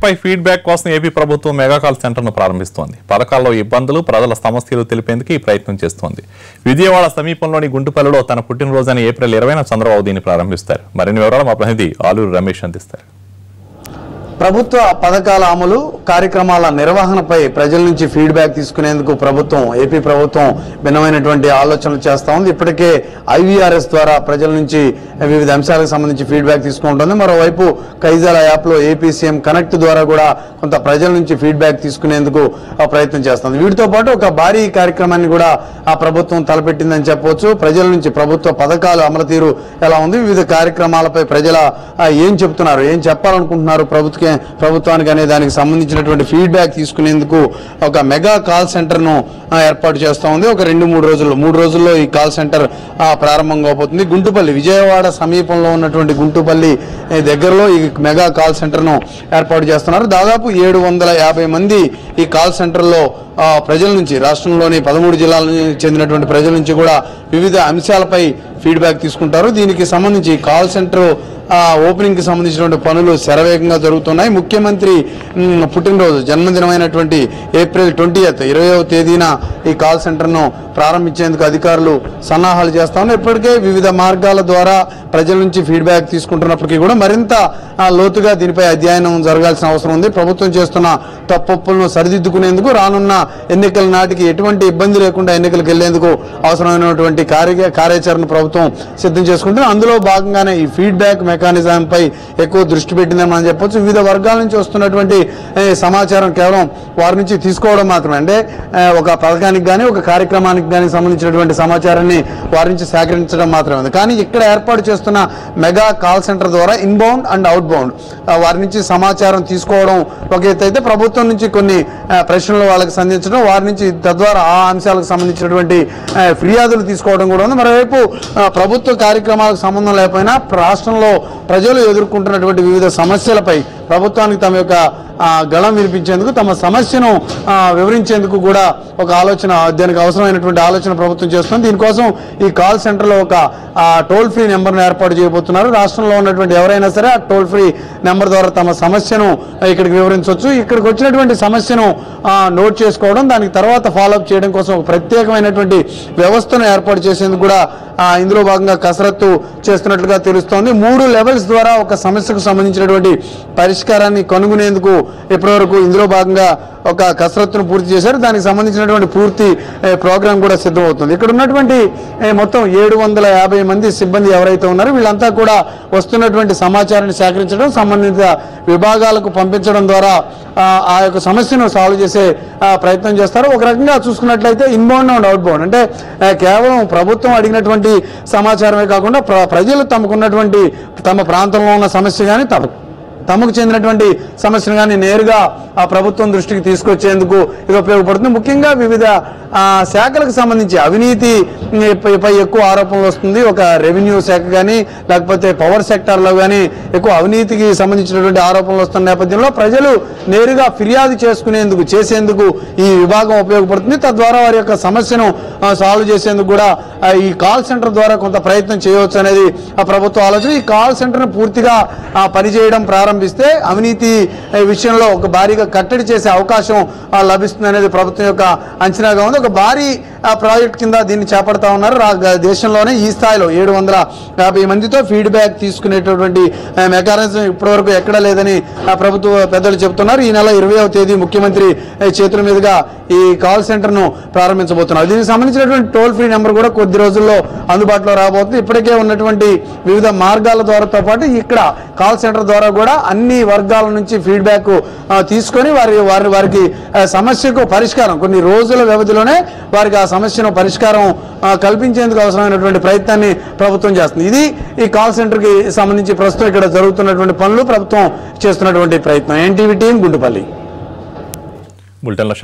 పై feedback కోసం AP ప్రభుత్వం mega call సెంటర్ను ప్రారంభిస్తోంది. పథకాల్లో ఇబ్బందులు, ప్రజల సమస్యలు తెలిపేందుకు ఈ ప్రయత్నం చేస్తోంది. విజయవాడ సమీపంలోని గుంటుపల్లిలో తన పుట్టినరోజైన ఏప్రిల్ 20న చంద్రబాబు దీన్ని ప్రారంభిస్తారు. మరిన్ని వివరాలు మా ప్రతినిధి ఆలూరు రమేష్ అందిస్తారు. ప్రభుత్వ పథకాల అమలు కార్యక్రమాల నిర్వహణపై ప్రజల నుంచి ఫీడ్బ్యాక్ తీసుకునేందుకు ఏపీ ప్రభుత్వం భిన్నమైనటువంటి ఆలోచనలు చేస్తా ఉంది. ఇప్పటికే IVRS ద్వారా ప్రజల నుంచి వివిధ అంశాలకు సంబంధించి ఫీడ్బ్యాక్ తీసుకుంటుంది. మరోవైపు కైజాల యాప్లో ఏపీ సీఎం కనెక్ట్ ద్వారా కూడా కొంత ప్రజల నుంచి ఫీడ్బ్యాక్ తీసుకునేందుకు ప్రయత్నం చేస్తుంది. వీటితో పాటు ఒక భారీ కార్యక్రమాన్ని కూడా ఆ ప్రభుత్వం తలపెట్టిందని చెప్పవచ్చు. ప్రజల నుంచి ప్రభుత్వ పథకాలు అమలు తీరు ఎలా ఉంది, వివిధ కార్యక్రమాలపై ప్రజల ఏం చెప్తున్నారు, ఏం చెప్పాలనుకుంటున్నారు ప్రభుత్వానికి అనే దానికి సంబంధించినటువంటి ఫీడ్బ్యాక్ తీసుకునేందుకు ఒక మెగా కాల్ సెంటర్ను ఏర్పాటు చేస్తూ ఉంది. ఒక 2-3 రోజుల్లో ఈ కాల్ సెంటర్ ప్రారంభం కాబోతుంది. గుంటుపల్లి, విజయవాడ సమీపంలో ఉన్నటువంటి గుంటుపల్లి దగ్గరలో ఈ మెగా కాల్ సెంటర్ను ఏర్పాటు చేస్తున్నారు. దాదాపు 750 మంది ఈ కాల్ సెంటర్లో ప్రజల నుంచి, రాష్ట్రంలోని 13 జిల్లాలకు చెందినటువంటి ప్రజల నుంచి కూడా వివిధ అంశాలపై ఫీడ్బ్యాక్ తీసుకుంటారు. దీనికి సంబంధించి కాల్ సెంటర్ ఓపెనింగ్ కి సంబంధించినటువంటి పనులు శరవేగంగా జరుగుతున్నాయి. ముఖ్యమంత్రి పుట్టినరోజు జన్మదినమైనటువంటి ఏప్రిల్ 20వ తేదీన ఈ కాల్ సెంటర్ను ప్రారంభించేందుకు అధికారులు సన్నాహాలు చేస్తా ఉన్నారు. ఇప్పటికే వివిధ మార్గాల ద్వారా ప్రజల నుంచి ఫీడ్బ్యాక్ తీసుకుంటున్నప్పటికీ కూడా మరింత లోతుగా దీనిపై అధ్యయనం జరగాల్సిన అవసరం ఉంది. ప్రభుత్వం చేస్తున్న తప్పులను సరిదిద్దుకునేందుకు రానున్న ఎన్నికల నాటికి ఎటువంటి ఇబ్బంది లేకుండా ఎన్నికలకు వెళ్లేందుకు అవసరమైనటువంటి కార్యాచరణ ప్రభుత్వం సిద్ధం చేసుకుంటుంది. అందులో భాగంగానే ఈ ఫీడ్బ్యాక్ మెకానిజం పై ఎక్కువ దృష్టి పెట్టిందని మనం చెప్పొచ్చు. వివిధ వర్గాల నుంచి వస్తున్నటువంటి సమాచారం కేవలం వారి నుంచి తీసుకోవడం మాత్రమే, అంటే ఒక పథకానికి కానీ ఒక కార్యక్రమానికి కానీ సంబంధించినటువంటి సమాచారాన్ని వారి నుంచి సేకరించడం మాత్రమే. కానీ ఇక్కడ ఏర్పాటు చేస్తున్న మెగా కాల్ సెంటర్ ద్వారా ఇన్బౌండ్ అండ్ అవుట్ బౌండ్ వారి నుంచి సమాచారం తీసుకోవడం ఒక ఎత్తు అయితే, ప్రభుత్వం నుంచి కొన్ని ప్రశ్నలు వాళ్ళకి సంధించడం, వారి నుంచి తద్వారా ఆ అంశాలకు సంబంధించినటువంటి ఫిర్యాదులు తీసుకోవడం కూడా ఉంది. మరోవైపు ప్రభుత్వ కార్యక్రమాలకు సంబంధం లేకపోయినా రాష్ట్రంలో ప్రజలు ఎదుర్కొంటున్నటువంటి వివిధ సమస్యలపై ప్రభుత్వానికి తమ యొక్క గళం వినిపించేందుకు, తమ సమస్యను వివరించేందుకు కూడా ఒక ఆలోచన, దానికి అవసరమైనటువంటి ఆలోచన ప్రభుత్వం చేస్తుంది. దీనికోసం ఈ కాల్ సెంటర్లో ఒక టోల్ ఫ్రీ నెంబర్ను ఏర్పాటు చేయబోతున్నారు. రాష్ట్రంలో ఉన్నటువంటి ఎవరైనా సరే ఆ టోల్ ఫ్రీ నెంబర్ ద్వారా తమ సమస్యను ఇక్కడికి వివరించవచ్చు. ఇక్కడికి వచ్చినటువంటి సమస్యను నోట్ చేసుకోవడం, దానికి తర్వాత ఫాలోఅప్ చేయడం కోసం ఒక ప్రత్యేకమైనటువంటి వ్యవస్థను ఏర్పాటు చేసేందుకు కూడా ఇందులో భాగంగా కసరత్తు చేస్తున్నట్లుగా తెలుస్తోంది. 3 లెవెల్స్ ద్వారా ఒక సమస్యకు సంబంధించినటువంటి పరిష్కారాన్ని కనుగొనేందుకు ఇప్పటివరకు ఇందులో భాగంగా ఒక కసరత్తును పూర్తి చేశారు. దానికి సంబంధించినటువంటి పూర్తి ప్రోగ్రాం కూడా సిద్ధమవుతుంది. ఇక్కడ ఉన్నటువంటి మొత్తం 750 మంది సిబ్బంది ఎవరైతే ఉన్నారో వీళ్ళంతా కూడా వస్తున్నటువంటి సమాచారాన్ని సేకరించడం, సంబంధిత విభాగాలకు పంపించడం ద్వారా ఆ యొక్క సమస్యను సాల్వ్ చేసే ప్రయత్నం చేస్తారు. ఒక రకంగా చూసుకున్నట్లయితే ఇన్బౌండ్ అండ్ అవుట్ బౌండ్, అంటే కేవలం ప్రభుత్వం అడిగినటువంటి సమాచారమే కాకుండా ప్రజలు తమకున్నటువంటి తమ ప్రాంతంలో ఉన్న సమస్య కానీ తమకు చెందినటువంటి సమస్యను కానీ నేరుగా ఆ ప్రభుత్వం దృష్టికి తీసుకొచ్చేందుకు ఇది ఉపయోగపడుతుంది. ముఖ్యంగా వివిధ శాఖలకు సంబంధించి అవినీతిపై ఎక్కువ ఆరోపణలు వస్తుంది. ఒక రెవెన్యూ శాఖ కానీ లేకపోతే పవర్ సెక్టార్లో కానీ ఎక్కువ అవినీతికి సంబంధించినటువంటి ఆరోపణలు వస్తున్న నేపథ్యంలో ప్రజలు నేరుగా ఫిర్యాదు చేసేందుకు ఈ విభాగం ఉపయోగపడుతుంది. తద్వారా వారి యొక్క సమస్యను సాల్వ్ చేసేందుకు కూడా ఈ కాల్ సెంటర్ ద్వారా కొంత ప్రయత్నం చేయవచ్చు అనేది ఆ ప్రభుత్వ ఆలోచన. ఈ కాల్ సెంటర్ను పూర్తిగా పనిచేయడం ప్రారంభిస్తే అవినీతి విషయంలో ఒక భారీగా కట్టడి చేసే అవకాశం లభిస్తుంది అనేది ప్రభుత్వం యొక్క అంచనాగా ఉంది. ఒక భారీ ప్రాజెక్ట్ కింద దీన్ని చేపడతా ఉన్నారు. దేశంలోనే ఈ స్థాయిలో 750 మందితో ఫీడ్బ్యాక్ తీసుకునేటటువంటి మెకానిజం ఇప్పటివరకు ఎక్కడా లేదని ప్రభుత్వ పెద్దలు చెబుతున్నారు. ఈ నెల 20వ తేదీ ముఖ్యమంత్రి చేతుల మీదుగా ఈ కాల్ సెంటర్ను ప్రారంభించబోతున్నారు. దీనికి సంబంధించినటువంటి టోల్ ఫ్రీ నెంబర్ కూడా కొద్ది రోజుల్లో అందుబాటులో రాబోతుంది. ఇప్పటికే ఉన్నటువంటి వివిధ మార్గాల ద్వారాతో పాటు ఇక్కడ కాల్ సెంటర్ ద్వారా కూడా అన్ని వర్గాల నుంచి ఫీడ్బ్యాక్ తీసుకొని వారికి సమస్యకు పరిష్కారం కొన్ని రోజుల వ్యవధిలోనే వారికి ఆ సమస్యను పరిష్కారం కల్పించేందుకు అవసరమైనటువంటి ప్రయత్నాన్ని ప్రభుత్వం చేస్తుంది. ఇది ఈ కాల్ సెంటర్కి సంబంధించి ప్రస్తుతం ఇక్కడ జరుగుతున్నటువంటి పనులు, ప్రభుత్వం చేస్తున్నటువంటి ప్రయత్నం. NTV team, Guntupalli.